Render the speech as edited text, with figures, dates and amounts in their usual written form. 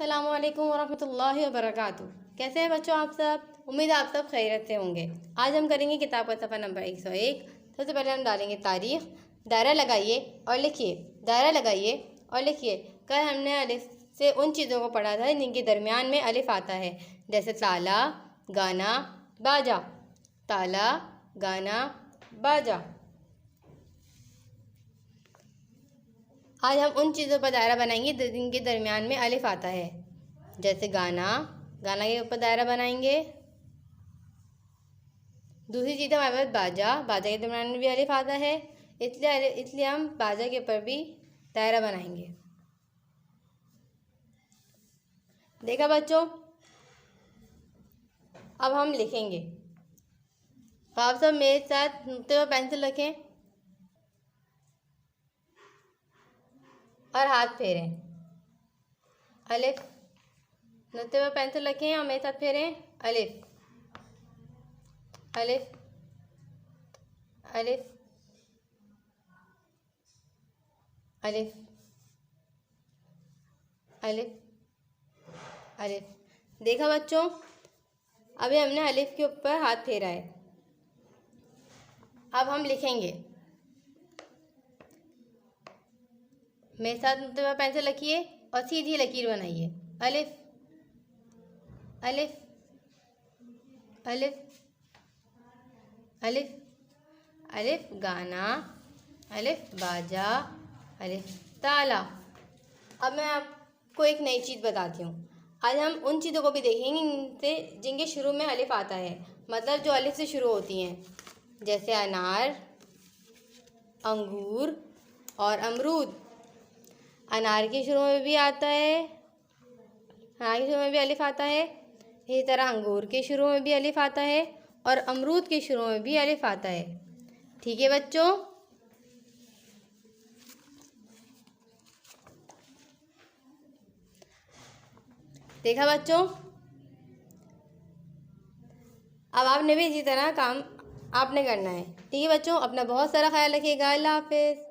अस्सलामुअलैकुम वरहमतुल्लाहि वबरकातुहू। कैसे हैं बच्चों आप सब? उम्मीद है आप सब खैरियत से होंगे। आज हम करेंगे किताब का सफ़ा नंबर 101। सबसे पहले हम डालेंगे तारीख़। दायरा लगाइए और लिखिए। दायरा लगाइए और लिखिए। कल हमने अलिफ से उन चीज़ों को पढ़ा था जिनके दरमियान में अलिफ आता है, जैसे ताला, गाना, बाजा। ताला, गाना, बाजा। आज हम उन चीज़ों पर दायरा बनाएंगे जिनके दरमियान में अलिफ आता है, जैसे गाना। गाना के ऊपर दायरा बनाएंगे। दूसरी चीज़ हमारे पास बाजा। बाजा के दरमियान में भी अलिफ आता है, इसलिए हम बाजा के ऊपर भी दायरा बनाएंगे। देखा बच्चों? अब हम लिखेंगे। आप सब मेरे साथ नुक्ते पर पेंसिल रखें और हाथ फेरें। अलिफ। नुक्ते पर पेंसिल रखें और मेरे साथ फेरें। अलिफ, अलिफ, अलिफ, अलिफ, अलिफ, अलिफ। देखा बच्चों? अभी हमने अलिफ के ऊपर हाथ फेरा है। अब हम लिखेंगे। मेरे साथ नुक्ते पर पेंसिल रखिए और सीधी लकीर बनाइए। अलिफ, अलिफ, अलिफ, अलिफ, अलिफ, गाना, अलिफ, बाजा, अलिफ, ताला। अब मैं आपको एक नई चीज़ बताती हूँ। आज हम उन चीज़ों को भी देखेंगे जिनके शुरू में अलिफ आता है, मतलब जो अलिफ से शुरू होती हैं, जैसे अनार, अंगूर और अमरूद। अनार के शुरू में भी आता है, अनार के शुरू में भी अलिफ आता है। इसी तरह अंगूर के शुरू में भी अलिफ आता है और अमरूद के शुरू में भी अलिफ आता है। ठीक है बच्चों? देखा बच्चों? अब आपने भी इसी तरह काम आपने करना है। ठीक है बच्चों? अपना बहुत सारा ख्याल रखिएगा। अल्लाह हाफिज़।